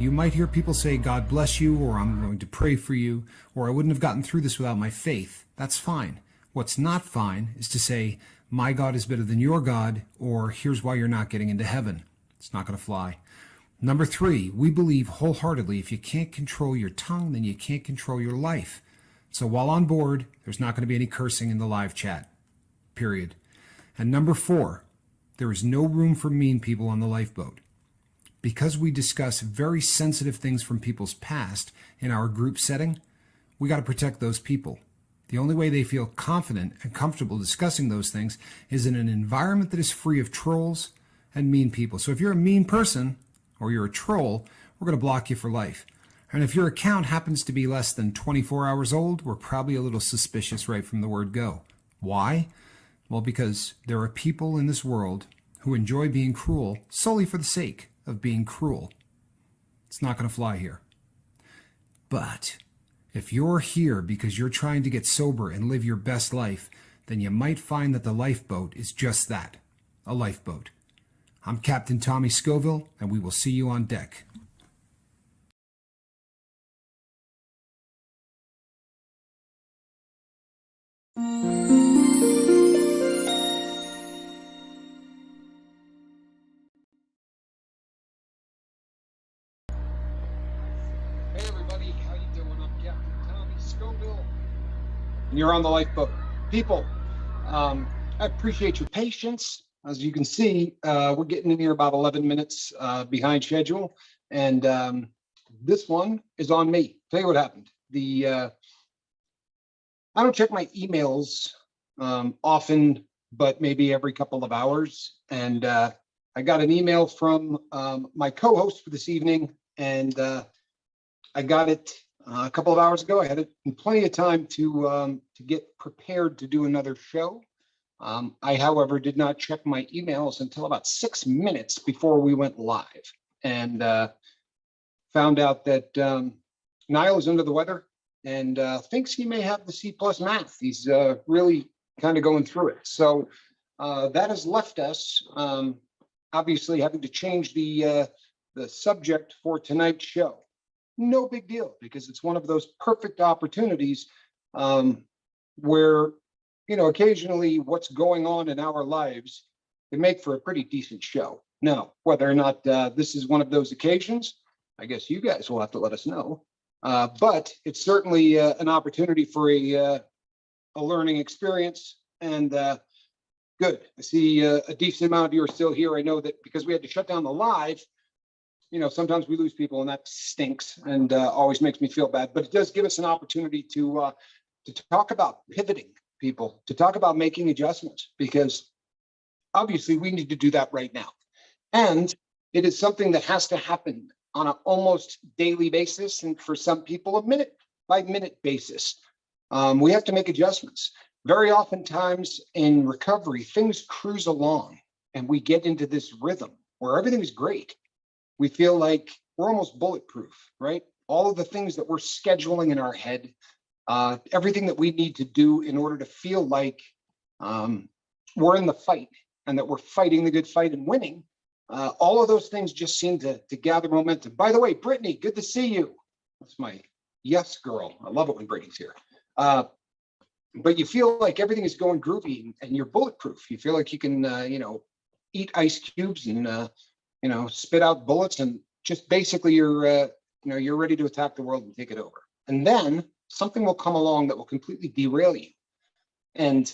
You might hear people say, God bless you, or I'm going to pray for you, or I wouldn't have gotten through this without my faith. That's fine. What's not fine is to say, my God is better than your God, or here's why you're not getting into heaven. It's not going to fly. Number 3, we believe wholeheartedly if you can't control your tongue, then you can't control your life. So while on board, there's not going to be any cursing in the live chat, period. And number 4, there is no room for mean people on the lifeboat. Because we discuss very sensitive things from people's past in our group setting, we got to protect those people. The only way they feel confident and comfortable discussing those things is in an environment that is free of trolls and mean people. So if you're a mean person or you're a troll, we're going to block you for life. And if your account happens to be less than 24 hours old, we're probably a little suspicious right from the word go. Why? Well, because there are people in this world who enjoy being cruel solely for the sake of being cruel. It's not going to fly here. But if you're here because you're trying to get sober and live your best life, then you might find that the lifeboat is just that, a lifeboat. I'm Captain Tommy Scoville, and we will see you on deck. Hey everybody, how you doing? I'm Captain Tommy Scoville, and you're on the lifeboat. People, I appreciate your patience. As you can see, we're getting in here about 11 minutes behind schedule, and this one is on me. Tell you what happened. I don't check my emails often, but maybe every couple of hours, and I got an email from my co-host for this evening, and I got it a couple of hours ago. I had plenty of time to get prepared to do another show. I, however, did not check my emails until about 6 minutes before we went live, and found out that Niall is under the weather and thinks he may have the C+ math. He's really kind of going through it. So that has left us obviously having to change the subject for tonight's show. No big deal, because it's one of those perfect opportunities where, you know, occasionally what's going on in our lives can make for a pretty decent show. Now, whether or not this is one of those occasions, I guess you guys will have to let us know. But it's certainly an opportunity for a learning experience, and good. I see a decent amount of you are still here. I know that because we had to shut down the live, you know, sometimes we lose people, and that stinks and always makes me feel bad. But it does give us an opportunity to talk about pivoting, people, to talk about making adjustments, because obviously we need to do that right now. And it is something that has to happen on an almost daily basis, and for some people, a minute by minute basis. We have to make adjustments. Very oftentimes in recovery, things cruise along and we get into this rhythm where everything is great. We feel like we're almost bulletproof, right? All of the things that we're scheduling in our head, everything that we need to do in order to feel like we're in the fight and that we're fighting the good fight and winning. All of those things just seem to gather momentum. By the way, Brittany, good to see you. That's my yes girl. I love it when Brittany's here. But you feel like everything is going groovy and you're bulletproof. You feel like you can, you know, eat ice cubes and, you know, spit out bullets, and just basically you're, you know, you're ready to attack the world and take it over. And then something will come along that will completely derail you. And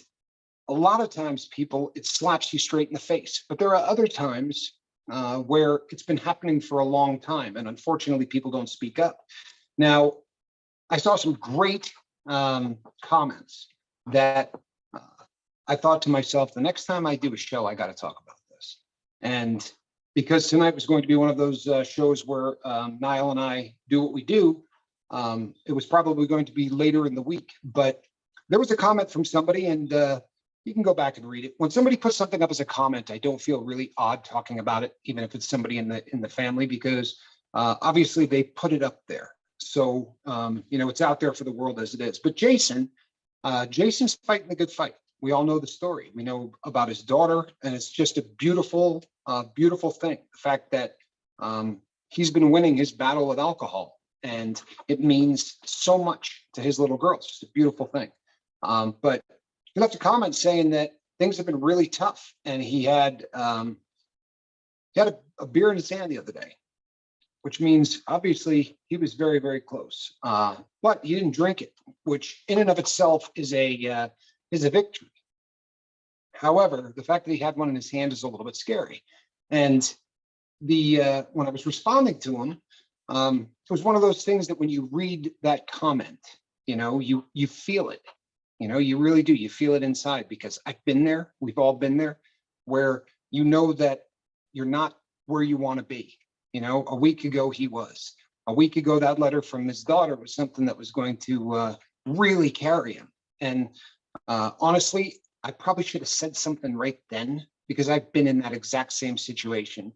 a lot of times, people, it slaps you straight in the face. But there are other times where it's been happening for a long time, and unfortunately, people don't speak up. Now, I saw some great comments that I thought to myself, the next time I do a show, I got to talk about this. And because tonight was going to be one of those shows where Niall and I do what we do, it was probably going to be later in the week. But there was a comment from somebody, and you can go back and read it. When somebody puts something up as a comment, I don't feel really odd talking about it, even if it's somebody in the family, because obviously they put it up there. So, you know, it's out there for the world as it is. But Jason's fighting the good fight. We all know the story. We know about his daughter, and it's just a beautiful, beautiful thing. The fact that he's been winning his battle with alcohol, and it means so much to his little girl. It's just a beautiful thing. But he left a comment saying that things have been really tough, and he had a beer in his hand the other day, which means obviously he was very, very close. But he didn't drink it, which in and of itself is a victory. However, the fact that he had one in his hand is a little bit scary. And when I was responding to him, it was one of those things that when you read that comment, you feel it. You really do. You feel it inside, because I've been there. We've all been there, where you know that you're not where you want to be. A week ago he was. A week ago, that letter from his daughter was something that was going to really carry him. And honestly, I probably should have said something right then, because I've been in that exact same situation.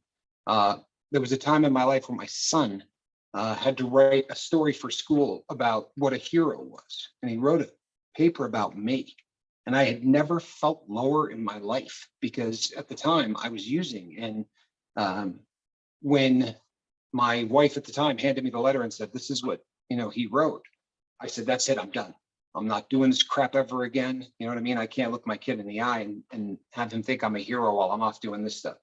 There was a time in my life where my son had to write a story for school about what a hero was. And he wrote a paper about me. And I had never felt lower in my life, because at the time I was using. And when my wife at the time handed me the letter and said, this is what, he wrote, I said, that's it, I'm done. I'm not doing this crap ever again. You know what I mean? I can't look my kid in the eye and have him think I'm a hero while I'm off doing this stuff.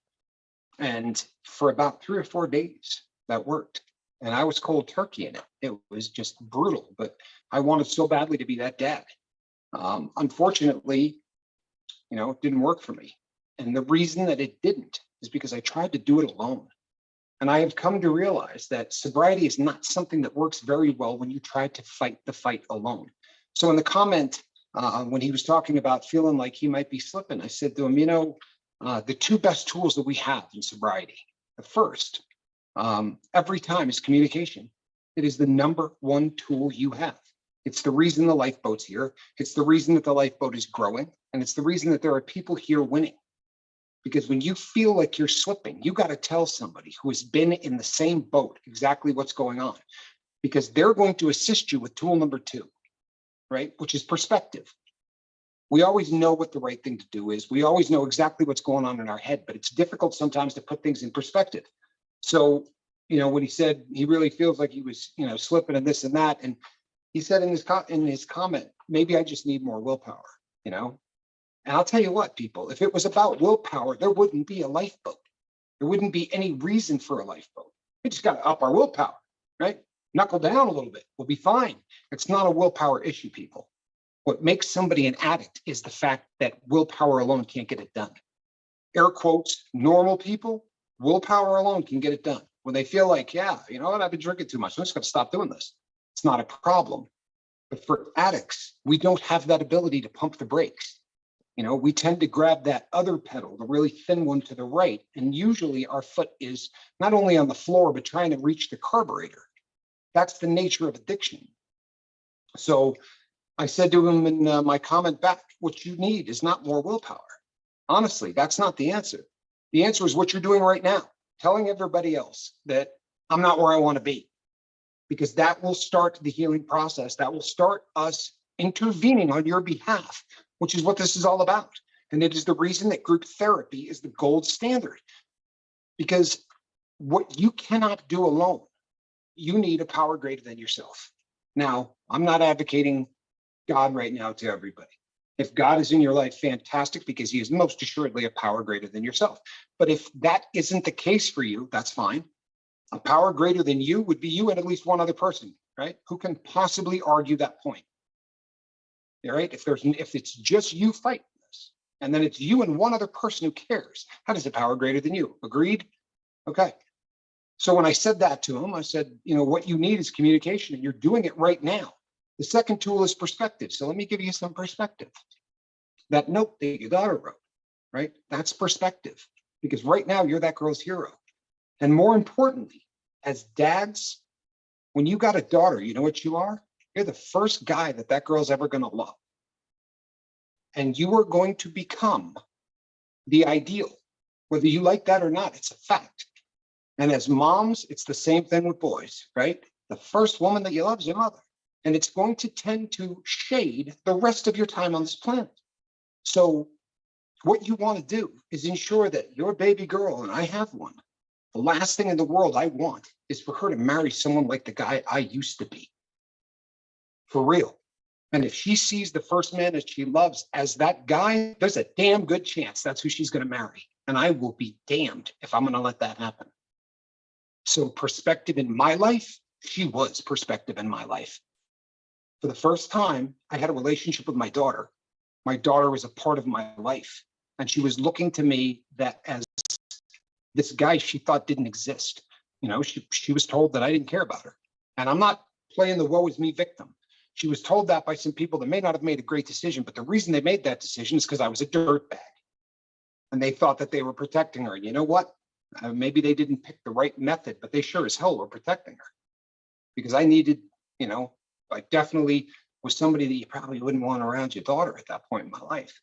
And for about 3 or 4 days, that worked. And I was cold turkey in it. It was just brutal, but I wanted so badly to be that dad. Unfortunately, it didn't work for me. And the reason that it didn't is because I tried to do it alone. And I have come to realize that sobriety is not something that works very well when you try to fight the fight alone. So in the comment, when he was talking about feeling like he might be slipping, I said to him, the 2 best tools that we have in sobriety, the first, every time, is communication. It is the #1 tool you have. It's the reason the lifeboat's here. It's the reason that the lifeboat is growing. And it's the reason that there are people here winning. Because when you feel like you're slipping, you got to tell somebody who has been in the same boat exactly what's going on, because they're going to assist you with tool number 2, right? Which is perspective. We always know what the right thing to do is. We always know exactly what's going on in our head, but it's difficult sometimes to put things in perspective. So, when he said he really feels like he was, slipping and this and that, and he said in his comment, maybe I just need more willpower, And I'll tell you what, people, if it was about willpower, there wouldn't be a lifeboat. There wouldn't be any reason for a lifeboat. We just got to up our willpower, right? Knuckle down a little bit. We'll be fine. It's not a willpower issue, people. What makes somebody an addict is the fact that willpower alone can't get it done. Air quotes, normal people, willpower alone can get it done. When they feel like, yeah, you know what, I've been drinking too much. I'm just going to stop doing this. It's not a problem. But for addicts, we don't have that ability to pump the brakes. We tend to grab that other pedal, the really thin one to the right, and usually our foot is not only on the floor, but trying to reach the carburetor. That's the nature of addiction. So I said to him in my comment back, what you need is not more willpower. Honestly, that's not the answer. The answer is what you're doing right now, telling everybody else that I'm not where I want to be, because that will start the healing process. That will start us intervening on your behalf, which is what this is all about. And it is the reason that group therapy is the gold standard, because what you cannot do alone, you need a power greater than yourself. Now, I'm not advocating God right now to everybody. If God is in your life, fantastic, because he is most assuredly a power greater than yourself. But if that isn't the case for you, that's fine. A power greater than you would be you and at least one other person, right? Who can possibly argue that point? All right. If it's just you fighting this, and then it's you and one other person who cares, how does a power greater than you? Agreed? Okay. So when I said that to him, I said, what you need is communication, and you're doing it right now. The second tool is perspective. So let me give you some perspective. That note that your daughter wrote, right? That's perspective, because right now you're that girl's hero. And more importantly, as dads, when you got a daughter, you know what you are? You're the first guy that girl's ever going to love. And you are going to become the ideal, whether you like that or not. It's a fact. And as moms, it's the same thing with boys, right? The first woman that you love is your mother. And it's going to tend to shade the rest of your time on this planet. So what you want to do is ensure that your baby girl, and I have one, the last thing in the world I want is for her to marry someone like the guy I used to be. For real. And if she sees the first man that she loves as that guy, there's a damn good chance that's who she's going to marry. And I will be damned if I'm going to let that happen. So perspective in my life, she was perspective in my life. For the first time, I had a relationship with my daughter. My daughter was a part of my life. And she was looking to me that as this guy she thought didn't exist. You know, she was told that I didn't care about her. And I'm not playing the woe is me victim. She was told that by some people that may not have made a great decision, but the reason they made that decision is because I was a dirtbag. And they thought that they were protecting her. And you know what? Maybe they didn't pick the right method, but they sure as hell were protecting her. Because I needed, you know, I definitely was somebody that you probably wouldn't want around your daughter at that point in my life.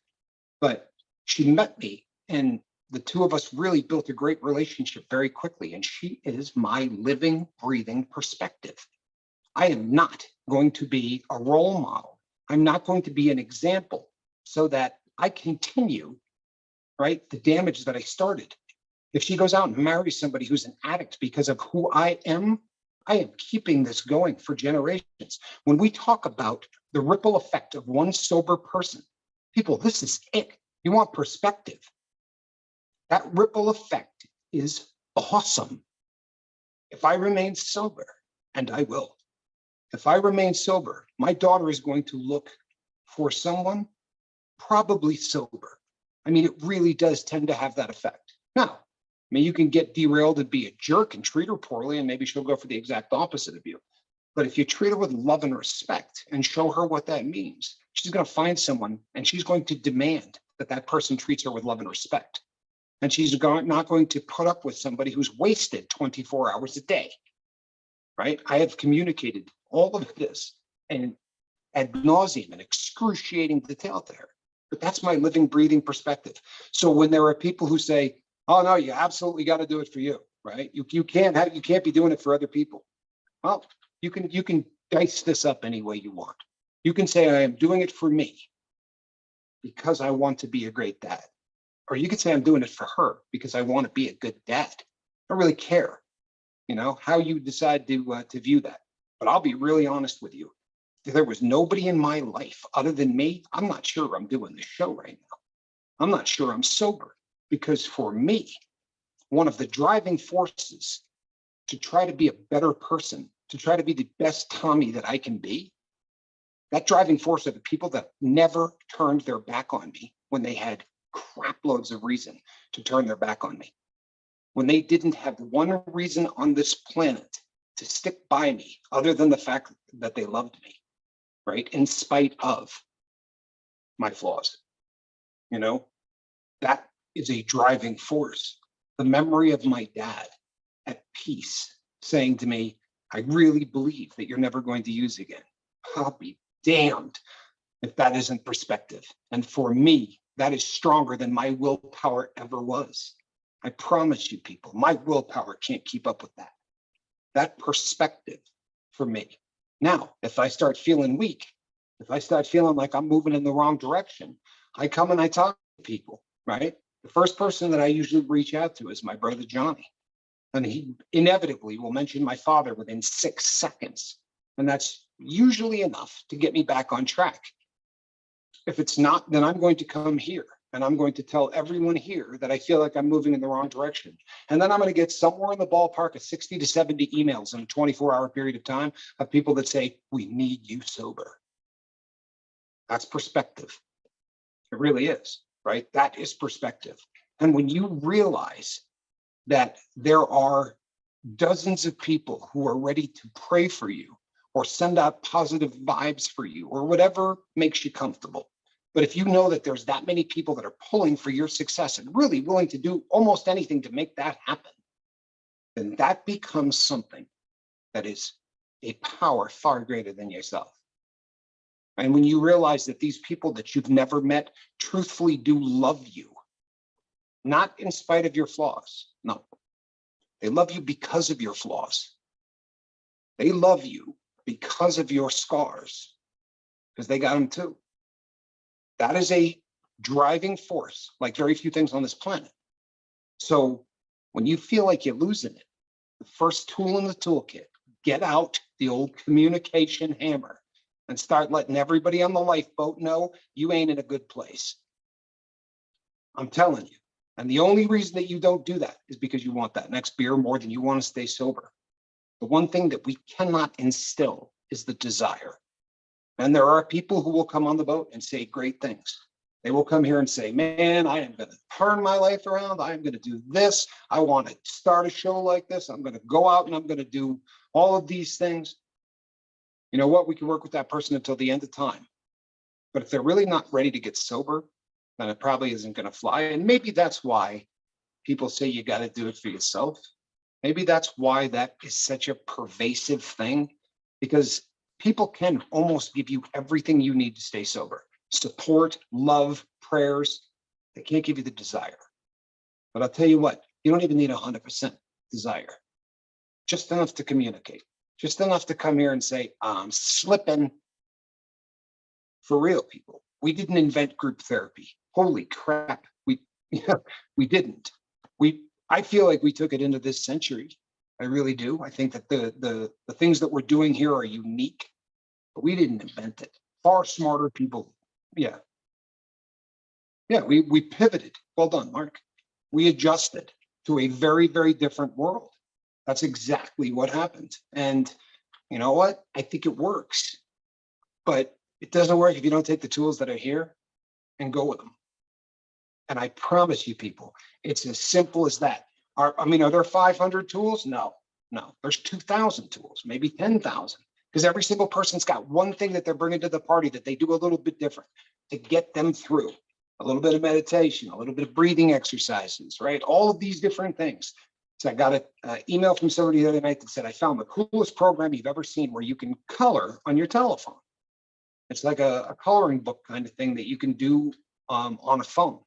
But she met me, and the two of us really built a great relationship very quickly. And she is my living, breathing perspective. I am not going to be a role model. I'm not going to be an example so that I continue, right, the damage that I started. If she goes out and marries somebody who's an addict because of who I am keeping this going for generations. When we talk about the ripple effect of one sober person, people, this is it. You want perspective. That ripple effect is awesome. If I remain sober, and I will, if I remain sober, my daughter is going to look for someone probably sober. I mean, it really does tend to have that effect. Now, I mean, you can get derailed and be a jerk and treat her poorly, and maybe she'll go for the exact opposite of you. But if you treat her with love and respect and show her what that means, she's going to find someone and she's going to demand that that person treats her with love and respect. And she's not going to put up with somebody who's wasted 24 hours a day, right? I have communicated all of this and ad nauseum and excruciating detail to her. But that's my living, breathing perspective. So when there are people who say, "Oh no, you absolutely got to do it for you," right? You can't be doing it for other people. Well, you can dice this up any way you want. You can say, "I am doing it for me because I want to be a great dad," or you can say, "I'm doing it for her because I want to be a good dad." I don't really care, you know, how you decide to view that. But I'll be really honest with you. If there was nobody in my life other than me, I'm not sure I'm doing this show right now. I'm not sure I'm sober, because for me, one of the driving forces to try to be a better person, to try to be the best Tommy that I can be, that driving force are the people that never turned their back on me when they had crap loads of reason to turn their back on me. When they didn't have one reason on this planet to stick by me other than the fact that they loved me, right? In spite of my flaws, you know, that is a driving force. The memory of my dad at peace saying to me, "I really believe that you're never going to use again." I'll be damned if that isn't perspective. And for me, that is stronger than my willpower ever was. I promise you, people, my willpower can't keep up with that. That perspective for me. Now, if I start feeling weak, if I start feeling like I'm moving in the wrong direction, I come and I talk to people, right? The first person that I usually reach out to is my brother Johnny. And he inevitably will mention my father within 6 seconds. And that's usually enough to get me back on track. If it's not, then I'm going to come here and I'm going to tell everyone here that I feel like I'm moving in the wrong direction. And then I'm going to get somewhere in the ballpark of 60 to 70 emails in a 24-hour period of time of people that say, "We need you sober." That's perspective. It really is, right? That is perspective. And when you realize that there are dozens of people who are ready to pray for you or send out positive vibes for you or whatever makes you comfortable. But if you know that there's that many people that are pulling for your success and really willing to do almost anything to make that happen, then that becomes something that is a power far greater than yourself. And when you realize that these people that you've never met truthfully do love you, not in spite of your flaws, no, they love you because of your flaws. They love you because of your scars, because they got them too. That is a driving force, like very few things on this planet. So when you feel like you're losing it, the first tool in the toolkit. Get out the old communication hammer and start letting everybody on the lifeboat know you ain't in a good place. I'm telling you. And the only reason that you don't do that is because you want that next beer more than you want to stay sober. The one thing that we cannot instill is the desire. And there are people who will come on the boat and say great things. They will come here and say, man, I am going to turn my life around. I'm going to do this. I want to start a show like this. I'm going to go out and I'm going to do all of these things. You know what? We can work with that person until the end of time. But if they're really not ready to get sober, then it probably isn't going to fly. And maybe that's why people say you got to do it for yourself. Maybe that's why that is such a pervasive thing, because people can almost give you everything you need to stay sober. Support, love, prayers. They can't give you the desire. But I'll tell you what, you don't even need 100% desire. Just enough to communicate. Just enough to come here and say, I'm slipping. For real, people. We didn't invent group therapy. Holy crap. We didn't. I feel like we took it into this century. I really do. I think that the things that we're doing here are unique, but we didn't invent it. Far smarter people. Yeah. Yeah, we pivoted. Well done, Mark. We adjusted to a very, very different world. That's exactly what happened. And you know what? I think it works. But it doesn't work if you don't take the tools that are here and go with them. And I promise you, people, it's as simple as that. Are there 500 tools? No. There's 2,000 tools, maybe 10,000, because every single person's got one thing that they're bringing to the party that they do a little bit different to get them through. A little bit of meditation, a little bit of breathing exercises, right? All of these different things. So I got an email from somebody the other night that said, I found the coolest program you've ever seen where you can color on your telephone. It's like a coloring book kind of thing that you can do on a phone.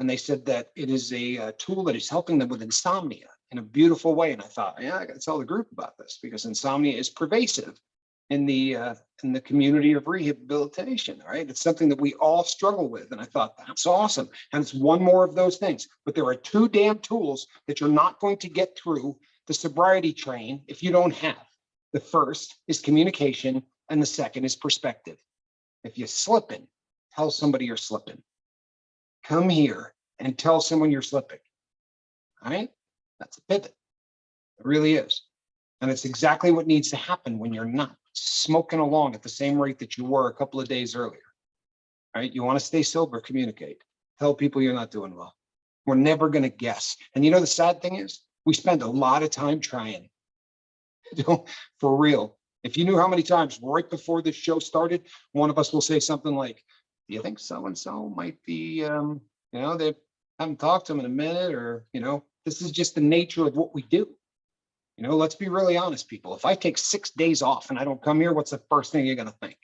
And they said that it is a tool that is helping them with insomnia in a beautiful way. And I thought, yeah, I got to tell the group about this because insomnia is pervasive in the community of rehabilitation, right? It's something that we all struggle with. And I thought, that's awesome. And it's one more of those things. But there are two damn tools that you're not going to get through the sobriety train if you don't have. The first is communication, and the second is perspective. If you're slipping, tell somebody you're slipping. Come here and tell someone you're slipping. All right? That's a pivot. It really is. And it's exactly what needs to happen when you're not smoking along at the same rate that you were a couple of days earlier. All right? You want to stay sober, communicate. Tell people you're not doing well. We're never going to guess. And you know, the sad thing is, we spend a lot of time trying. For real. If you knew how many times right before this show started, one of us will say something like, do you think so-and-so might be, they haven't talked to them in a minute, or, this is just the nature of what we do. Let's be really honest, people. If I take 6 days off and I don't come here, what's the first thing you're going to think?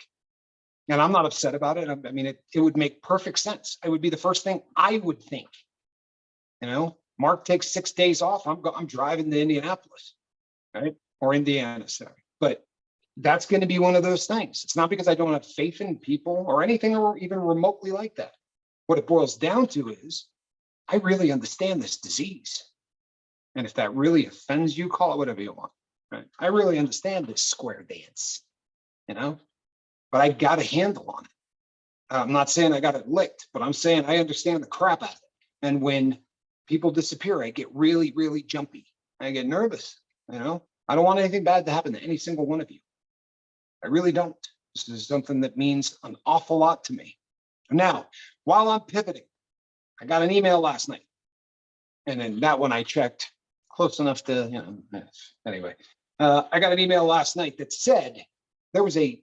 And I'm not upset about it. I mean, it would make perfect sense. It would be the first thing I would think. Mark takes 6 days off. I'm driving to Indianapolis, right? Or Indiana, sorry. But that's going to be one of those things. It's not because I don't have faith in people or anything or even remotely like that. What it boils down to is I really understand this disease. And if that really offends you, call it whatever you want. Right? I really understand this square dance, but I got a handle on it. I'm not saying I got it licked, but I'm saying I understand the crap out of it. And when people disappear, I get really, really jumpy. I get nervous. I don't want anything bad to happen to any single one of you. I really don't. This is something that means an awful lot to me. Now, while I'm pivoting, I got an email last night. And then that one I checked close enough to, anyway. I got an email last night that said there was a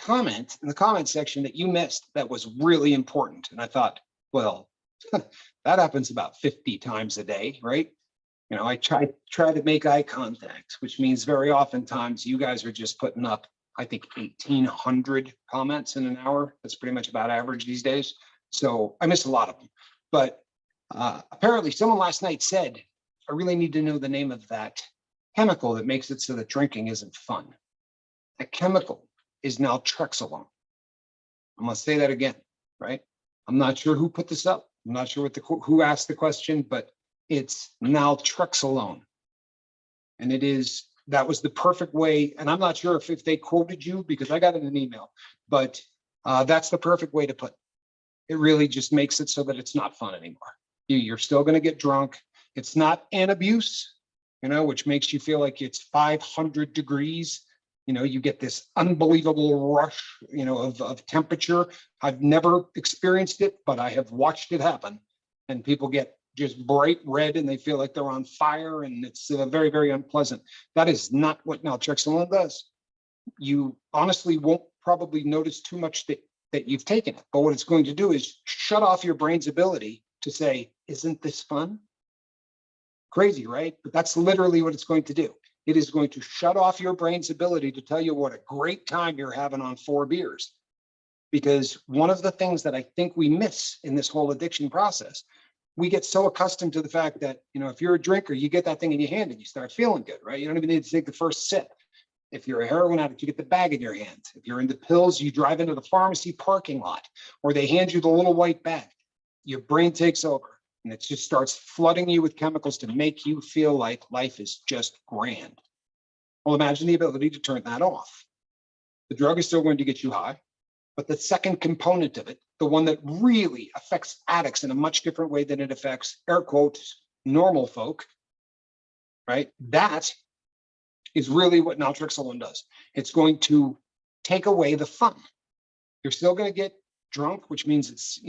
comment in the comment section that you missed that was really important. And I thought, well, that happens about 50 times a day, right? I try to make eye contact, which means very oftentimes you guys are just putting up, I think, 1,800 comments in an hour. That's pretty much about average these days. So I miss a lot of them. But apparently someone last night said, I really need to know the name of that chemical that makes it so that drinking isn't fun. That chemical is naltrexone. I'm going to say that again, right? I'm not sure who put this up. I'm not sure who asked the question, but it's naltrexone. And that was the perfect way. And I'm not sure if they quoted you, because I got it in an email, but that's the perfect way to put it. It really just makes it so that it's not fun anymore. You're still going to get drunk. It's not an abuse, which makes you feel like it's 500 degrees. You get this unbelievable rush, of temperature. I've never experienced it, but I have watched it happen. And people get just bright red and they feel like they're on fire, and it's very, very unpleasant. That is not what naltrexone does. You honestly won't probably notice too much that you've taken it, but what it's going to do is shut off your brain's ability to say, isn't this fun? Crazy, right? But that's literally what it's going to do. It is going to shut off your brain's ability to tell you what a great time you're having on 4 beers. Because one of the things that I think we miss in this whole addiction process, we get so accustomed to the fact that, if you're a drinker, you get that thing in your hand and you start feeling good, right? You don't even need to take the first sip. If you're a heroin addict, you get the bag in your hand. If you're into pills, you drive into the pharmacy parking lot, or they hand you the little white bag. Your brain takes over, and it just starts flooding you with chemicals to make you feel like life is just grand. Well, imagine the ability to turn that off. The drug is still going to get you high, but the second component of it, the one that really affects addicts in a much different way than it affects, air quotes, normal folk, right? That is really what naltrexone does. It's going to take away the fun. You're still going to get drunk, which means it's,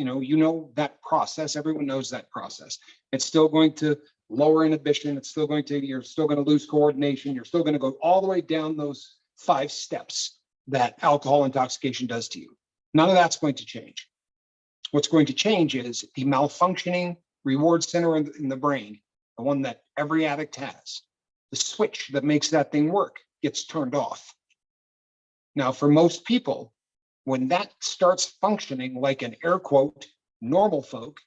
that process. Everyone knows that process. It's still going to lower inhibition. You're still going to lose coordination. You're still going to go all the way down those 5 steps that alcohol intoxication does to you. None of that's going to change. What's going to change is the malfunctioning reward center in the brain, the one that every addict has. The switch that makes that thing work gets turned off. Now, for most people, when that starts functioning like an air quote normal folk,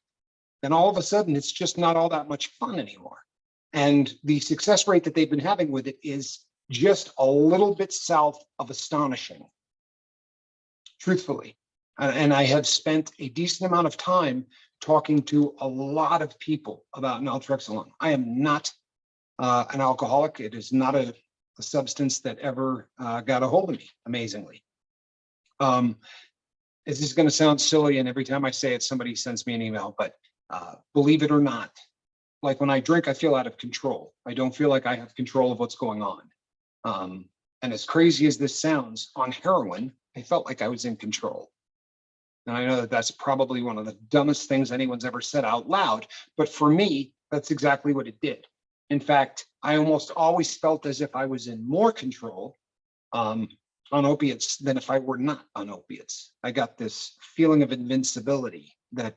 then all of a sudden it's just not all that much fun anymore. And the success rate that they've been having with it is just a little bit south of astonishing, truthfully. And I have spent a decent amount of time talking to a lot of people about naltrexone. I am not an alcoholic. It is not a substance that ever got a hold of me, amazingly. This is going to sound silly, and every time I say it, somebody sends me an email, but believe it or not, like when I drink, I feel out of control. I don't feel like I have control of what's going on. And as crazy as this sounds, on heroin, I felt like I was in control. And I know that that's probably one of the dumbest things anyone's ever said out loud, but for me, that's exactly what it did. In fact, I almost always felt as if I was in more control on opiates than if I were not on opiates. I got this feeling of invincibility that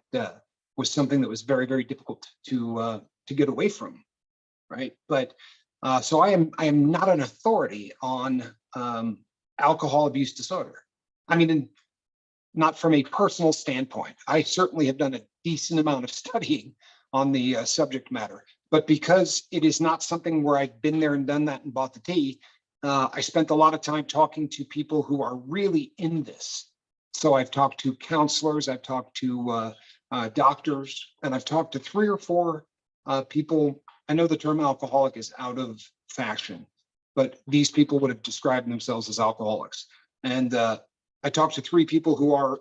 was something that was very, very difficult to get away from, right? But so I am not an authority on alcohol abuse disorder. I mean, not from a personal standpoint. I certainly have done a decent amount of studying on the subject matter, but because it is not something where I've been there and done that and bought the tea, I spent a lot of time talking to people who are really in this. So I've talked to counselors, I've talked to doctors, and I've talked to 3 or 4 people. I know the term alcoholic is out of fashion, but these people would have described themselves as alcoholics. And I talked to 3 people who are,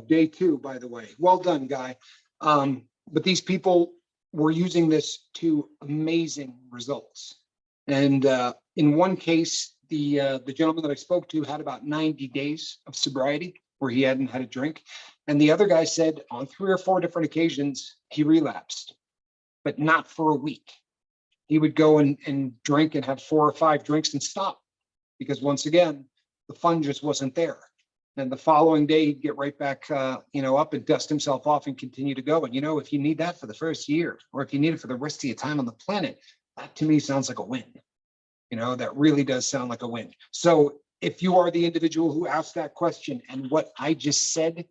day 2, by the way. Well done, guy. But these people were using this to amazing results. And in one case, the gentleman that I spoke to had about 90 days of sobriety where he hadn't had a drink. And the other guy said on 3 or 4 different occasions, he relapsed, but not for a week. He would go and drink and have 4 or 5 drinks and stop, because once again, the fun just wasn't there. And the following day, he'd get right back, up and dust himself off and continue to go. And, if you need that for the first year, or if you need it for the rest of your time on the planet, that to me sounds like a win. That really does sound like a win. So if you are the individual who asked that question and what I just said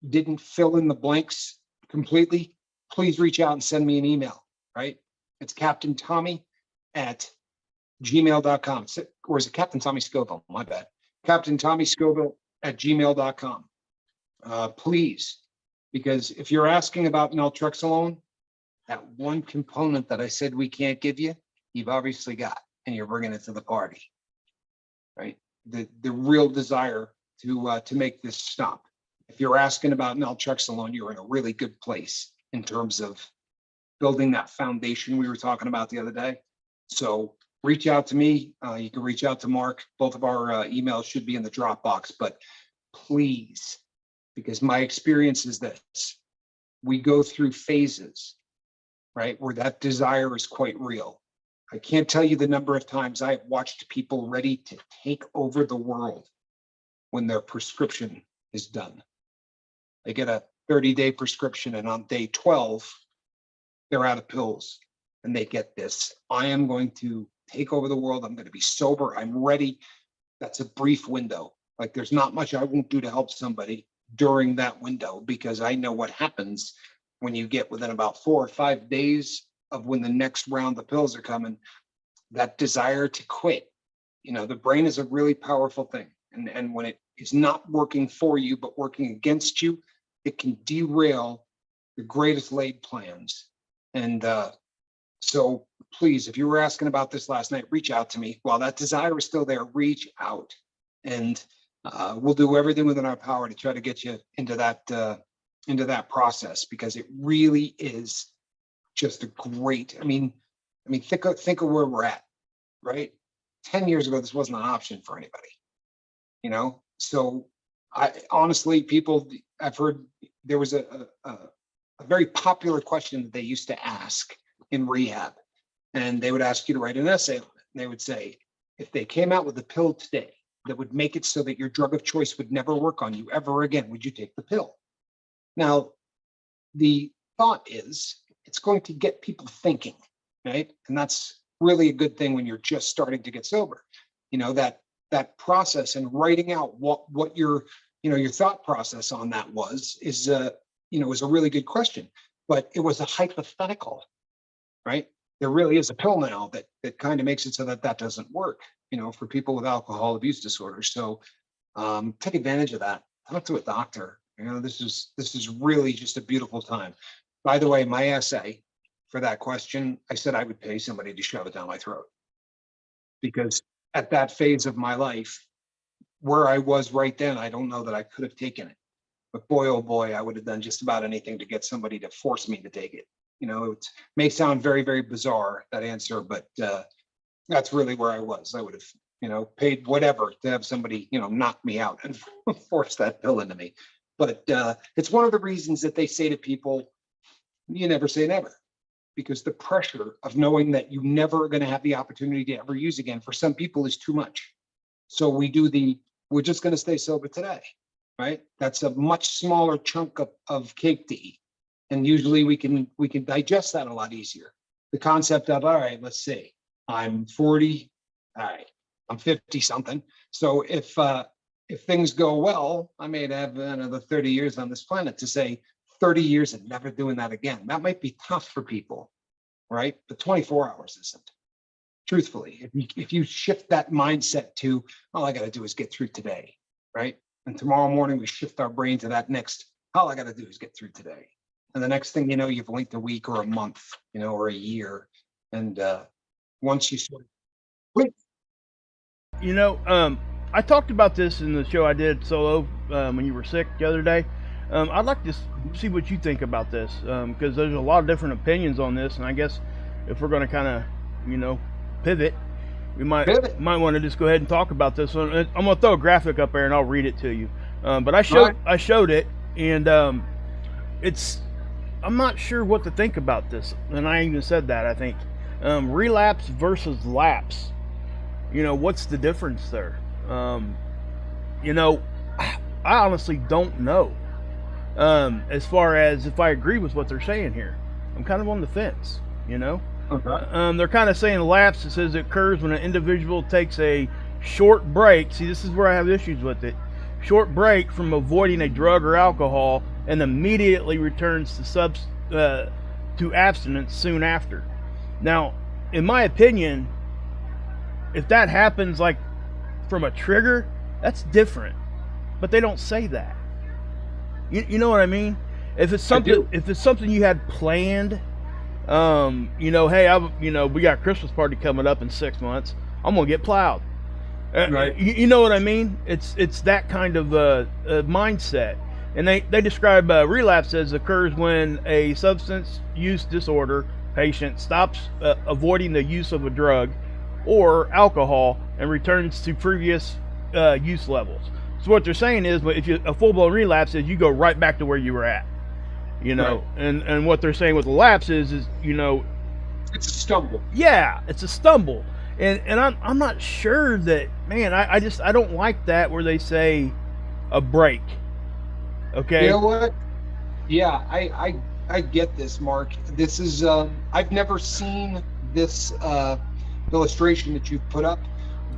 didn't fill in the blanks completely, please reach out and send me an email, right? It's Captain Tommy at gmail.com. Or is it Captain Tommy Scoville? My bad. Captain Tommy Scoville at gmail.com. Please, because if you're asking about naltrexone, that one component that I said we can't give you, you've obviously got, and you're bringing it to the party, right? The real desire to make this stop. If you're asking about naltrexone, you're in a really good place in terms of building that foundation we were talking about the other day. So reach out to me. You can reach out to Mark. Both of our emails should be in the Dropbox, but please, because my experience is this, we go through phases, right, where that desire is quite real. I can't tell you the number of times I have watched people ready to take over the world when their prescription is done. They get a 30-day prescription, and on day 12, they're out of pills, and they get this. I am going to take over the world. I'm going to be sober. I'm ready. That's a brief window. Like, there's not much I won't do to help somebody during that window, because I know what happens when you get within about 4 or 5 days of when the next round of pills are coming. That desire to quit. The brain is a really powerful thing. And when it is not working for you, but working against you, it can derail the greatest laid plans. And so please, if you were asking about this last night, reach out to me. While that desire is still there, reach out, and we'll do everything within our power to try to get you into that process, because it really is just a great. I mean, think of where we're at, right? 10 years ago, this wasn't an option for anybody, So I honestly, I've heard there was a very popular question that they used to ask in rehab, and they would ask you to write an essay on it. And they would say, if they came out with a pill today that would make it so that your drug of choice would never work on you ever again, would you take the pill? Now, the thought is it's going to get people thinking, right? And that's really a good thing when you're just starting to get sober. That process and writing out what your thought process on that is a really good question. But it was a hypothetical, right? There really is a pill now that kind of makes it so that doesn't work, for people with alcohol abuse disorder. So take advantage of that. Talk to a doctor. This is really just a beautiful time. By the way, my essay for that question, I said I would pay somebody to shove it down my throat, because at that phase of my life where I was right then, I don't know that I could have taken it. But boy, oh boy, I would have done just about anything to get somebody to force me to take it. It may sound very, very bizarre, that answer, but that's really where I was. I would have, paid whatever to have somebody, knock me out and force that pill into me. But it's one of the reasons that they say to people, you never say never, because the pressure of knowing that you never are going to have the opportunity to ever use again for some people is too much. So we're just going to stay sober today, right? That's a much smaller chunk of cake to eat. And usually we can digest that a lot easier. The concept of, all right, let's see, I'm 40, all right, I'm 50 something. So if things go well, I may have another 30 years on this planet. To say 30 years and never doing that again, that might be tough for people, right? But 24 hours isn't. Truthfully, if you shift that mindset to, all I got to do is get through today, right? And tomorrow morning we shift our brain to that next, all I got to do is get through today. And the next thing you know, you've linked a week or a month, or a year. And once you sort of quit. I talked about this in the show I did solo when you were sick the other day. I'd like to see what you think about this, because there's a lot of different opinions on this, and I guess if we're going to kind of, pivot, we might want to just go ahead and talk about this. I'm going to throw a graphic up there and I'll read it to you. But I showed it, and I'm not sure what to think about this, and I even said that. I think relapse versus lapse. What's the difference there? I honestly don't know. As far as if I agree with what they're saying here, I'm kind of on the fence. Okay. They're kind of saying lapse. It says it occurs when an individual takes a short break. See, this is where I have issues with it. Short break from avoiding a drug or alcohol and immediately returns to abstinence soon after. Now, in my opinion, if that happens like from a trigger, that's different. But they don't say that. You know what I mean? If it's something you had planned Hey, we got a Christmas party coming up in 6 months. I'm gonna get plowed. Right. You know what I mean? It's that kind of mindset, and they describe relapse as occurs when a substance use disorder patient stops avoiding the use of a drug or alcohol and returns to previous use levels. So what they're saying is, if you a full blown relapse is you go right back to where you were at. Right. And what they're saying with the lapse is It's a stumble. yeah, it's a stumble. And I'm not sure that, man, I don't like that where they say a break. Okay. You know what? Yeah, I get this, Mark. This is I've never seen this illustration that you've put up,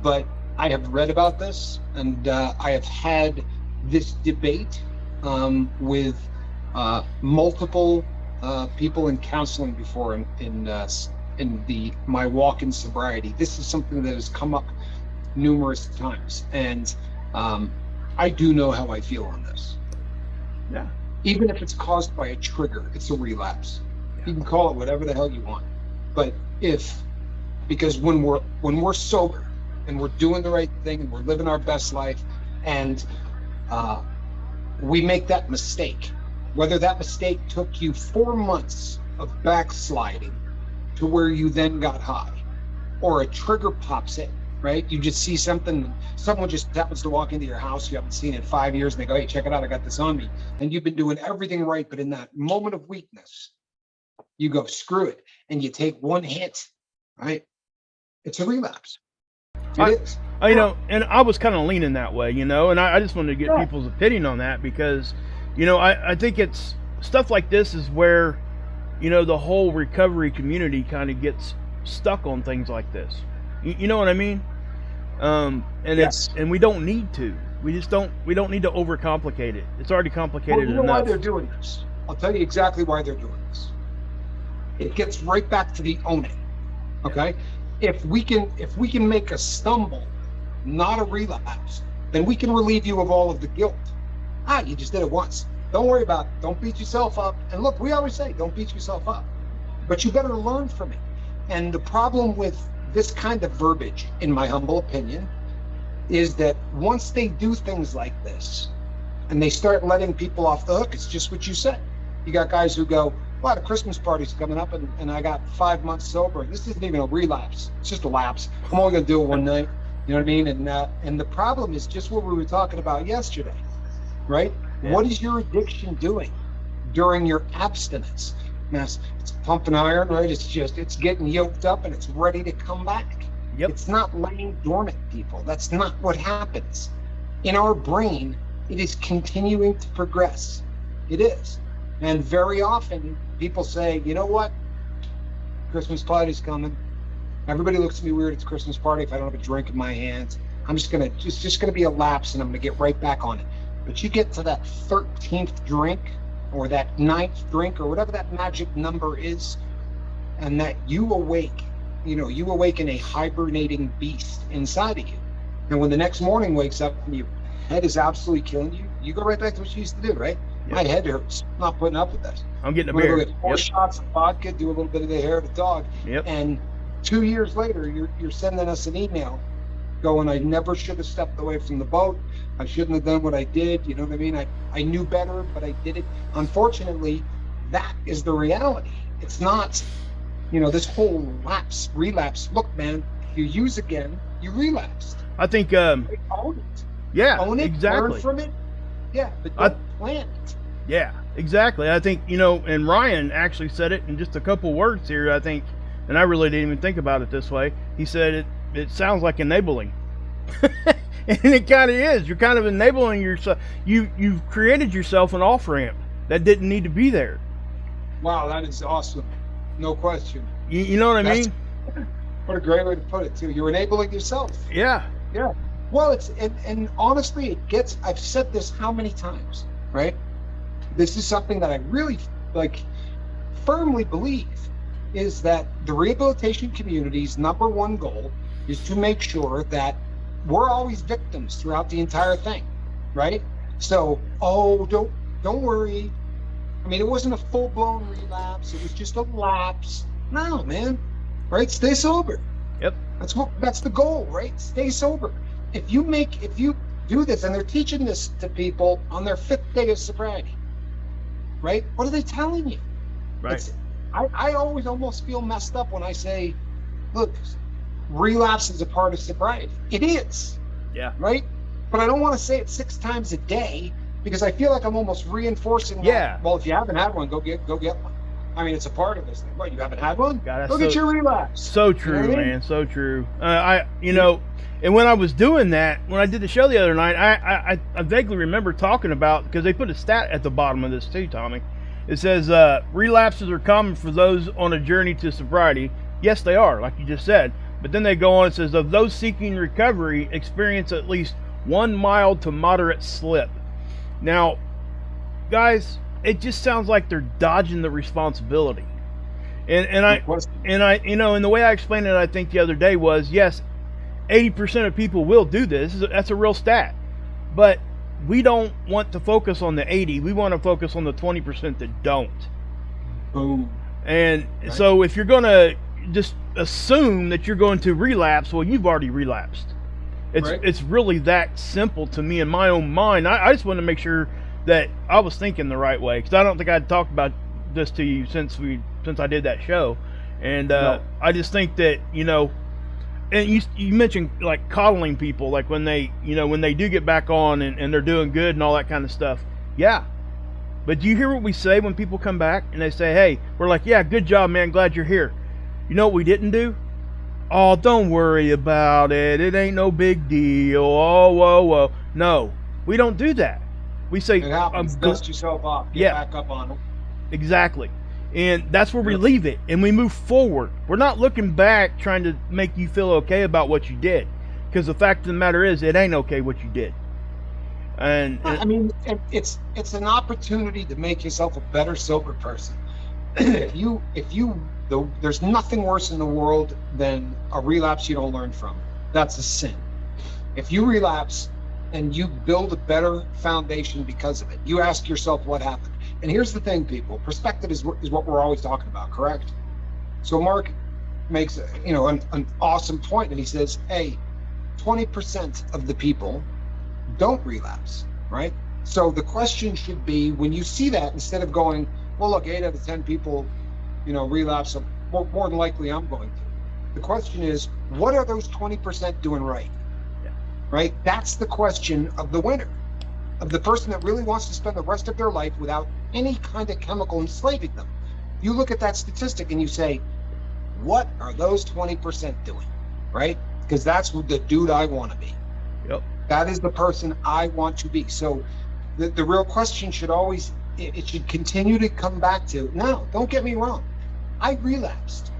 but I have read about this, and I have had this debate with multiple people in counseling before in my walk in sobriety. This is something that has come up numerous times, and I do know how I feel on this. Yeah. Even if it's caused by a trigger, it's a relapse. You can call it whatever the hell you want, but because when we're sober and we're doing the right thing and we're living our best life, and we make that mistake, whether that mistake took you 4 months of backsliding to where you then got high, or a trigger pops in, right? You just see something, someone just happens to walk into your house, you haven't seen it in 5 years, and they go, hey, check it out, I got this on me. And you've been doing everything right, but in that moment of weakness, you go, screw it, and you take one hit, right? It's a relapse. It is. And I was kind of leaning that way, and I just wanted to get people's opinion on that because, I think it's stuff like this is where, the whole recovery community kind of gets stuck on things like this. You know what I mean? And Yes. and we don't need to. We don't need to overcomplicate it. It's already complicated Well, you know why enough. they're doing this? I'll tell you exactly why they're doing this. It gets right back to the owning. Okay? If we can make a stumble not a relapse, then we can relieve you of all of the guilt. You just did it once. Don't worry about it. Don't beat yourself up. And look, we always say, don't beat yourself up. But you better learn from it. And the problem with this kind of verbiage, in my humble opinion, is that once they do things like this and they start letting people off the hook, it's just what you said. You got guys who go, well, the Christmas party's coming up and I got 5 months sober. This isn't even a relapse. It's just a lapse. I'm only going to do it one night. You know what I mean? And the problem is just what we were talking about yesterday, right? Yeah. What is your addiction doing during your abstinence? Now, it's pumping iron, right? It's getting yoked up and it's ready to come back. Yep. It's not laying dormant, people. That's not what happens. In our brain, it is continuing to progress. It is. And very often people say, you know what? Christmas party's coming. Everybody looks at me weird. It's Christmas party. If I don't have a drink in my hands, it's just gonna be a lapse and I'm gonna get right back on it. But you get to that 13th drink or that 9th drink or whatever that magic number is, and that you awaken a hibernating beast inside of you. And when the next morning wakes up and your head is absolutely killing you, you go right back to what you used to do, right? Yep. My head hurts. I'm not putting up with this. I'm getting a beer. Go get 4 shots of vodka, do a little bit of the hair of the dog. Yep. And 2 years later, you're sending us an email going, I never should have stepped away from the boat. I shouldn't have done what I did. You know what I mean? I knew better, but I did it. Unfortunately, that is the reality. It's not, this whole relapse. Look, man, you use again, you relapsed. I think, own it. Yeah, own it, exactly. Learn from it. Yeah, but don't plan it. Yeah, exactly. I think, and Ryan actually said it in just a couple words here, I think, and I really didn't even think about it this way. He said it sounds like enabling. And it kind of is. You're kind of enabling yourself. You've created yourself an off-ramp that didn't need to be there. Wow, that is awesome. No question. You know what I mean? What a great way to put it, too. You're enabling yourself. Yeah. Yeah. Well, and honestly, I've said this how many times, right? This is something that I really firmly believe is that the rehabilitation community's number one goal is to make sure that we're always victims throughout the entire thing, right? So, don't worry, I mean, it wasn't a full-blown relapse. It was just a lapse. No, man. Right? Stay sober. Yep. That's the goal, right? Stay sober. If you do this, and they're teaching this to people on their 5th day of sobriety, right? What are they telling you? Right. I always almost feel messed up when I say, look, relapse is a part of sobriety. It is. Yeah. Right? But I don't want to say it 6 times a day, because I feel like I'm almost reinforcing Yeah. that. Well, if you haven't had one, go get one. I mean, it's a part of this thing. What, you haven't had one? God, Go get your relapse. So true, You know what I mean? man. So true. And when I was doing that, when I did the show the other night, I vaguely remember talking about, because they put a stat at the bottom of this too, Tommy. It says relapses are common for those on a journey to sobriety. Yes, they are, like you just said. But then they go on and says, of those seeking recovery, experience at least 1 mild to moderate slip. Now, guys, it just sounds like they're dodging the responsibility. And the way I explained it, I think the other day was, yes, 80% of people will do this. That's a real stat. But we don't want to focus on the 80. We want to focus on the 20% that don't. Boom. And Right. so if you're going to just assume that you're going to relapse, well, you've already relapsed. It's really that simple to me in my own mind. I just want to make sure that I was thinking the right way, because I don't think I'd talked about this to you since I did that show. And No. I just think that, and you mentioned like coddling people, like when they do get back on and they're doing good and all that kind of stuff. Yeah. But do you hear what we say when people come back and they say, hey, we're like, yeah, good job, man. Glad you're here. You know what we didn't do? Oh, don't worry about it. It ain't no big deal. Oh, whoa. No, we don't do that. We say, It happens. Dust yourself off. Get back up on it. Exactly. And that's where we leave it, and we move forward. We're not looking back trying to make you feel okay about what you did, because the fact of the matter is, it ain't okay what you did. And I mean, it's an opportunity to make yourself a better sober person. There's nothing worse in the world than a relapse you don't learn from. That's a sin. If you relapse and you build a better foundation because of it, you ask yourself what happened. And here's the thing, people. Perspective is what we're always talking about, correct? So Mark makes an awesome point, and he says, hey, 20% of the people don't relapse, right? So the question should be, when you see that, instead of going, well, look, 8 out of 10 people, relapse, so more than likely I'm going to. The question is, what are those 20% doing right? Yeah. Right? That's the question of the winner, of the person that really wants to spend the rest of their life without any kind of chemical enslaving them. You look at that statistic and you say, what are those 20% doing? Right? Because that's the dude I want to be. Yep. That is the person I want to be. So the real question should always, it should continue to come back to, no, don't get me wrong. I relapsed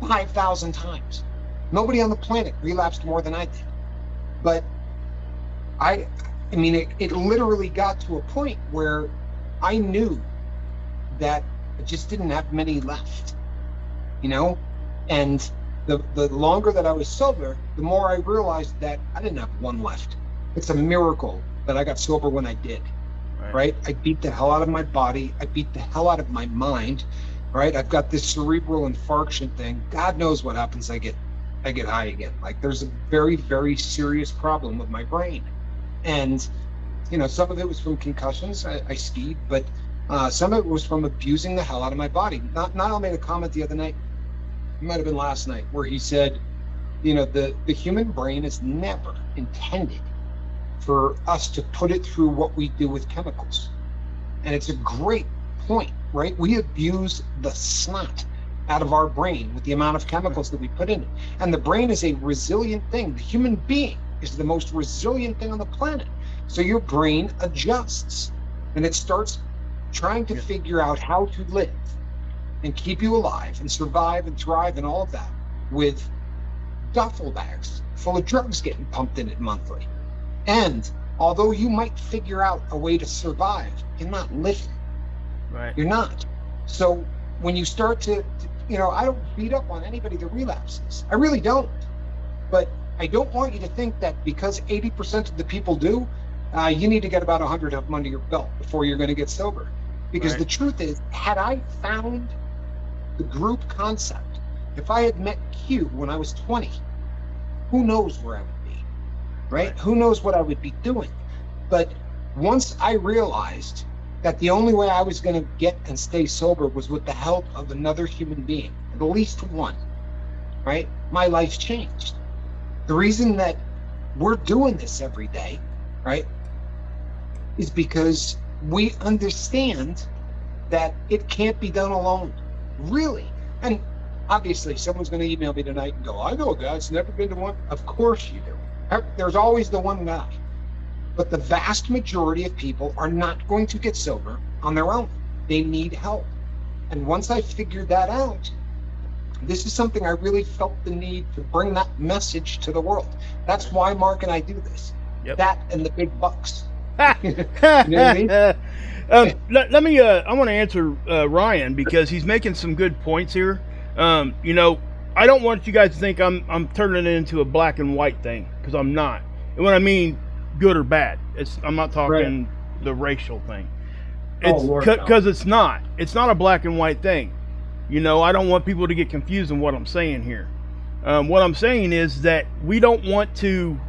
5,000 times. Nobody on the planet relapsed more than I did. But I mean, it literally got to a point where I knew that I just didn't have many left, and the longer that I was sober, the more I realized that I didn't have one left. It's a miracle that I got sober when I did, right? I beat the hell out of my body. I beat the hell out of my mind, right? I've got this cerebral infarction thing. God knows what happens. I get high again. Like, there's a very, very serious problem with my brain. And, some of it was from concussions. I skied, but some of it was from abusing the hell out of my body. Niall made a comment the other night, it might have been last night, where he said, the human brain is never intended for us to put it through what we do with chemicals. And it's a great point, right? We abuse the snot out of our brain with the amount of chemicals that we put in it. And the brain is a resilient thing. The human being is the most resilient thing on the planet. So your brain adjusts, and it starts trying to figure out how to live and keep you alive and survive and thrive and all of that with duffel bags full of drugs getting pumped in it monthly. And although you might figure out a way to survive, you're not living. Right. You're not. So when you start to I don't beat up on anybody that relapses. I really don't. But I don't want you to think that because 80% of the people do, you need to get about 100 of them under your belt before you're going to get sober. Because Right. the truth is, had I found the group concept, if I had met Q when I was 20, who knows where I would be, right? Right. Who knows what I would be doing? But once I realized that the only way I was going to get and stay sober was with the help of another human being, at least one, right? My life changed. The reason that we're doing this every day, right, is because we understand that it can't be done alone, really. And obviously, someone's going to email me tonight and go, I know a guy that's never been to one. Of course you do. There's always the one guy. But the vast majority of people are not going to get sober on their own. They need help. And once I figured that out, this is something I really felt the need to bring that message to the world. That's why Mark and I do this. Yep. That and the big bucks. You know what I mean? Let me. I want to answer Ryan because he's making some good points here. You know, I don't want you guys to think I'm turning it into a black and white thing, because I'm not. And when I mean good or bad, I'm not talking the racial thing. It's because it's not. It's not a black and white thing. You know, I don't want people to get confused in what I'm saying here. What I'm saying is that we don't want to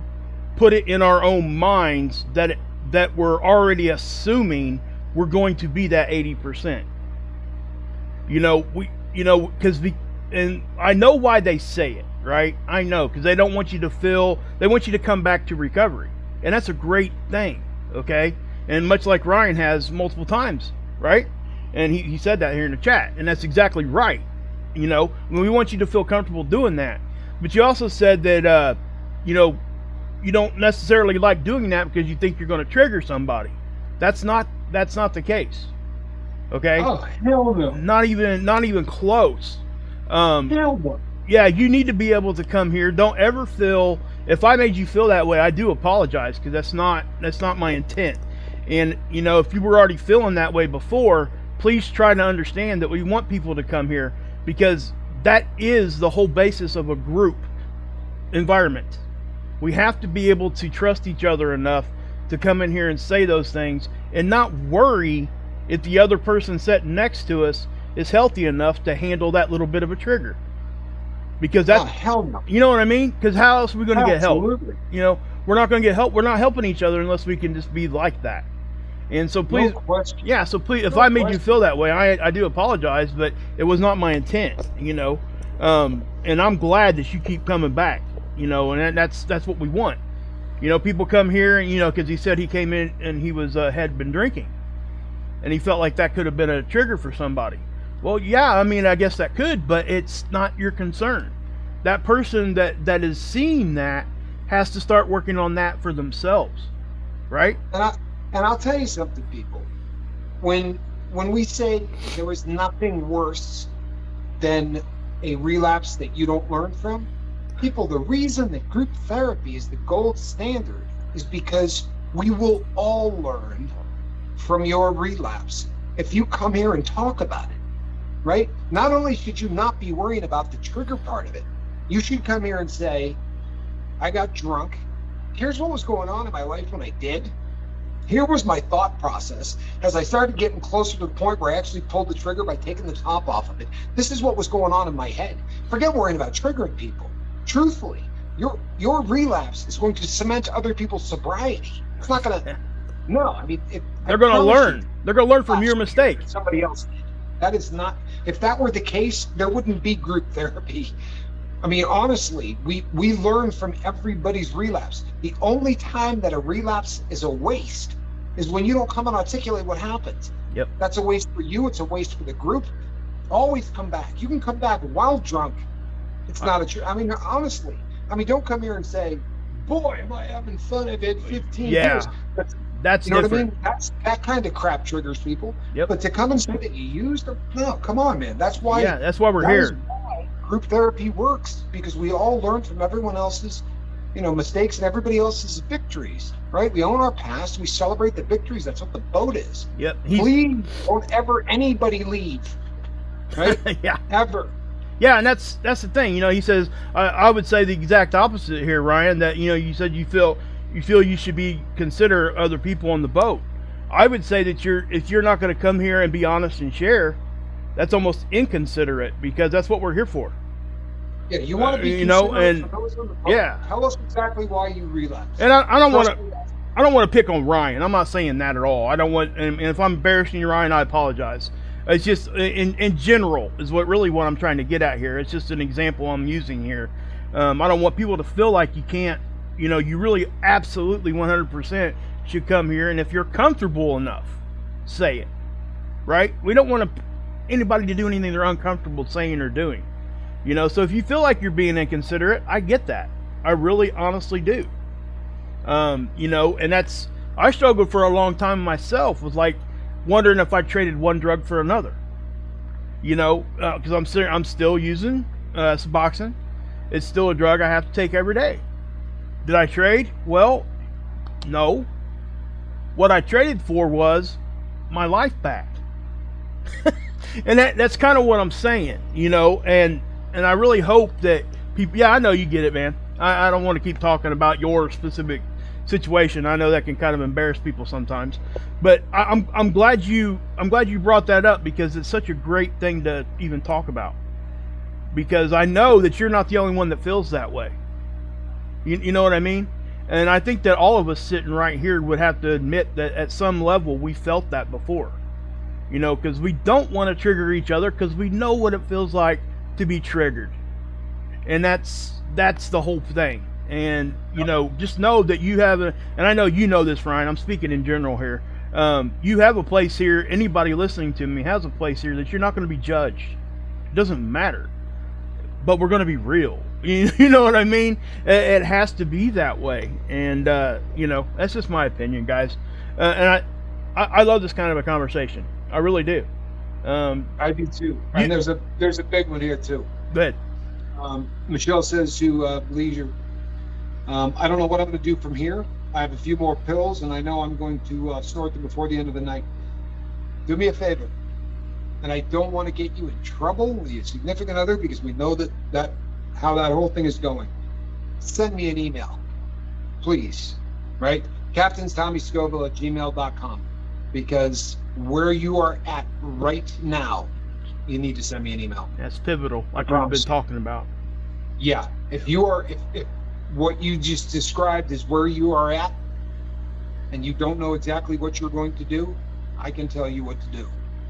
put it in our own minds that we're already assuming we're going to be that 80%. You know, because and I know why they say it, right? I know, because they don't want you to they want you to come back to recovery. And that's a great thing, okay? And much like Ryan has multiple times, right? And he said that here in the chat, and that's exactly right. You know, we want you to feel comfortable doing that. But you also said that, you know, you don't necessarily like doing that because you think you're going to trigger somebody. That's not the case. Okay? Oh, hell no. Not even close. Hell no. Yeah, you need to be able to come here. Don't ever feel, if I made you feel that way, I do apologize, because that's not my intent. And, you know, if you were already feeling that way before, please try to understand that we want people to come here, because that is the whole basis of a group environment. We have to be able to trust each other enough to come in here and say those things and not worry if the other person sitting next to us is healthy enough to handle that little bit of a trigger. Because that's, hell no. You know what I mean? Because how else are we going to get help? Absolutely. You know, we're not going to get help. We're not helping each other unless we can just be like that. And so please, No question. yeah, so please, if No I made you question. feel that way, I do apologize, but it was not my intent, you know. And I'm glad that you keep coming back, you know, and that's what we want. You know, people come here, and, you know, because he said he came in and he was had been drinking, and he felt like that could have been a trigger for somebody. Well, yeah, I mean, I guess that could, but it's not your concern. That person that is seeing that has to start working on that for themselves, right? And I'll tell you something, people. When we say there is nothing worse than a relapse that you don't learn from, people, the reason that group therapy is the gold standard is because we will all learn from your relapse if you come here and talk about it, right? Not only should you not be worrying about the trigger part of it, you should come here and say, I got drunk. Here's what was going on in my life when I did. Here was my thought process as I started getting closer to the point where I actually pulled the trigger by taking the top off of it. This is what was going on in my head. Forget worrying about triggering people. Truthfully, your relapse is going to cement other people's sobriety. It's not going to. No, I mean, They're going to learn. They're going to learn from your mistake. Somebody else did. That is not. If that were the case, there wouldn't be group therapy. I mean, honestly, we learn from everybody's relapse. The only time that a relapse is a waste is when you don't come and articulate what happened. Yep. That's a waste for you. It's a waste for the group. Always come back. You can come back while drunk. It's not a I mean, honestly, I mean, don't come here and say, boy, am I having fun. I've had 15 years. That's you know different. what I mean? That kind of crap triggers people. Yep. But to come and say that you used them, no, come on, man. That's why. Yeah, that's why we're here. Why group therapy works, because we all learn from everyone else's, you know, mistakes and everybody else's victories, right? We own our past. We celebrate the victories. That's what the boat is. Yep. Please don't ever anybody leave, right? Yeah. Ever. Yeah, and that's the thing. You know, he says, I would say the exact opposite here, Ryan. That, you know, you said you feel you should be consider other people on the boat. I would say that if you're not going to come here and be honest and share, that's almost inconsiderate, because that's what we're here for. Yeah, you want to be, you know, and yeah, tell us exactly why you relapsed. And I don't want to. I don't want to pick on Ryan. I'm not saying that at all. I don't want, and if I'm embarrassing you, Ryan, I apologize. It's just in general is what I'm trying to get at here. It's just an example I'm using here. I don't want people to feel like you can't, you really absolutely 100% should come here. And if you're comfortable enough, say it, right? We don't want anybody to do anything they're uncomfortable saying or doing, so if you feel like you're being inconsiderate, I get that. I really honestly do. And I struggled for a long time myself with like wondering if I traded one drug for another, because I'm still using Suboxone. It's still a drug I have to take every day. Did I trade? Well, no. What I traded for was my life back. And that's kind of what I'm saying, and I really hope that people, I know you get it, man. I don't want to keep talking about your specific situation. I know that can kind of embarrass people sometimes, but I'm glad you brought that up, because it's such a great thing to even talk about, because I know that you're not the only one that feels that way. You know what I mean? And I think that all of us sitting right here would have to admit that at some level we felt that before, because we don't want to trigger each other, because we know what it feels like to be triggered, and that's the whole thing. And just know that you have and I know you know this, Ryan, I'm speaking in general here, you have a place here, anybody listening to me has a place here that you're not going to be judged. It doesn't matter, but we're going to be real. You know what I mean? It has to be that way. And that's just my opinion, guys. And I love this kind of a conversation. I really do. I do too. And there's a big one here too. Good. Michelle says to Leisure, I don't know what I'm going to do from here. I have a few more pills, and I know I'm going to snort them before the end of the night. Do me a favor, and I don't want to get you in trouble with your significant other, because we know that how that whole thing is going. Send me an email, please. Right? CaptainsTommyScoville@gmail.com, because where you are at right now, you need to send me an email. That's pivotal, like we've been talking about. Yeah. If what you just described is where you are at, and you don't know exactly what you're going to do, I can tell you what to do.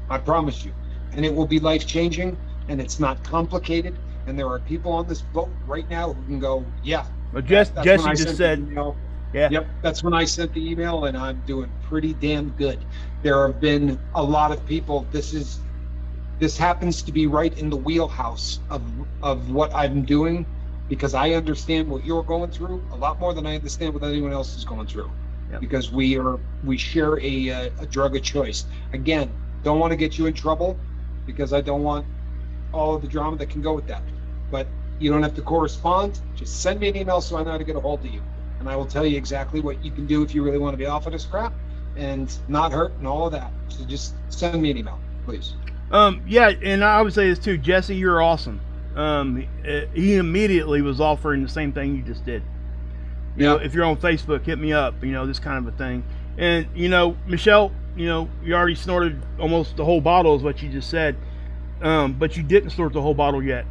I promise you. And it will be life-changing, and it's not complicated, and there are people on this boat right now who can go, yeah. But Jesse just said, yeah. Yep, that's when I sent the email, and I'm doing pretty damn good. There have been a lot of people. This happens to be right in the wheelhouse of what I'm doing, because I understand what you're going through a lot more than I understand what anyone else is going through. Yep. Because we share a drug of choice. Again, don't want to get you in trouble, because I don't want all of the drama that can go with that. But you don't have to correspond. Just send me an email so I know how to get a hold of you, and I will tell you exactly what you can do if you really want to be off of this crap and not hurt and all of that. So just send me an email, please. Yeah, and I would say this too, Jesse, you're awesome. He immediately was offering the same thing you just did. You know, if you're on Facebook, hit me up, this kind of a thing. And, Michelle, you already snorted almost the whole bottle is what you just said. But you didn't snort the whole bottle yet.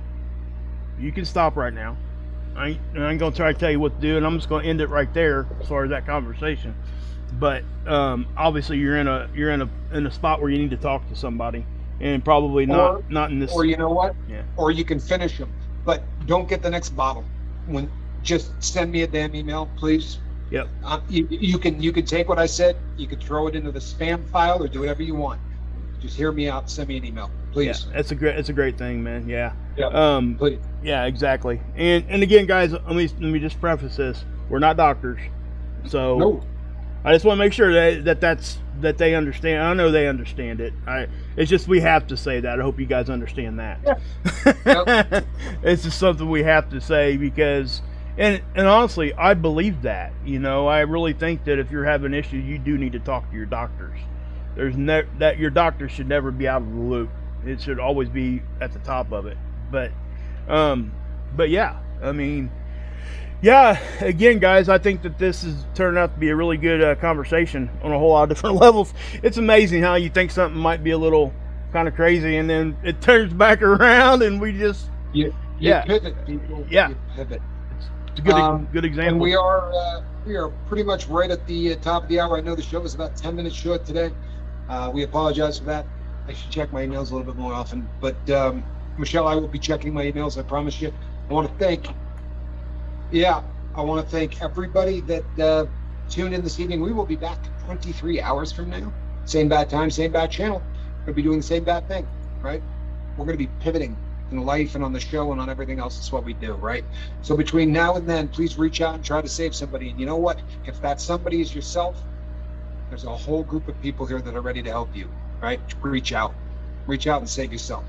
You can stop right now. I ain't going to try to tell you what to do, and I'm just going to end it right there as far as that conversation. But obviously you're in a spot where you need to talk to somebody. And probably not in this. Or you know what? Yeah. Or you can finish them, but don't get the next bottle. Just send me a damn email, please. Yep. You can take what I said. You can throw it into the spam file or do whatever you want. Just hear me out. Send me an email, please. Yeah, it's a great thing, man. Yeah. Yeah. Please. Yeah, exactly. And again, guys, let me just preface this: we're not doctors, so no. I just want to make sure that they understand. I know they understand it. It's just we have to say that. I hope you guys understand that. Yeah. Yep. It's just something we have to say because, and honestly, I believe that. I really think that if you're having issues, you do need to talk to your doctors. That your doctor should never be out of the loop. It should always be at the top of it. But yeah, I mean, Yeah, again, guys, I think that this has turned out to be a really good conversation on a whole lot of different levels. It's amazing how you think something might be a little kind of crazy, and then it turns back around, and we just You Yeah. pivot, people. Yeah. You pivot. it's a good And example. we are pretty much right at the top of the hour. I know the show was about 10 minutes short today. We apologize for that. I should check my emails a little bit more often. But Michelle, I will be checking my emails. I promise you. I want to thank everybody that tuned in this evening. We will be back 23 hours from now. Same bad time, same bad channel. We'll be doing the same bad thing, right? We're going to be pivoting in life and on the show and on everything else. It's what we do, right? So between now and then, please reach out and try to save somebody. And you know what? If that somebody is yourself, there's a whole group of people here that are ready to help you, right? Reach out and save yourself.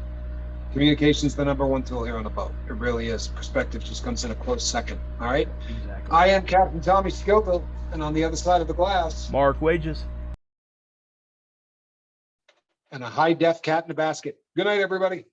Communication is the number one tool here on the boat. It really is. Perspective just comes in a close second. All right. Exactly. I am Captain Tommy Skillville, and on the other side of the glass, Mark Wages. and a high def cat in a basket. Good night, everybody.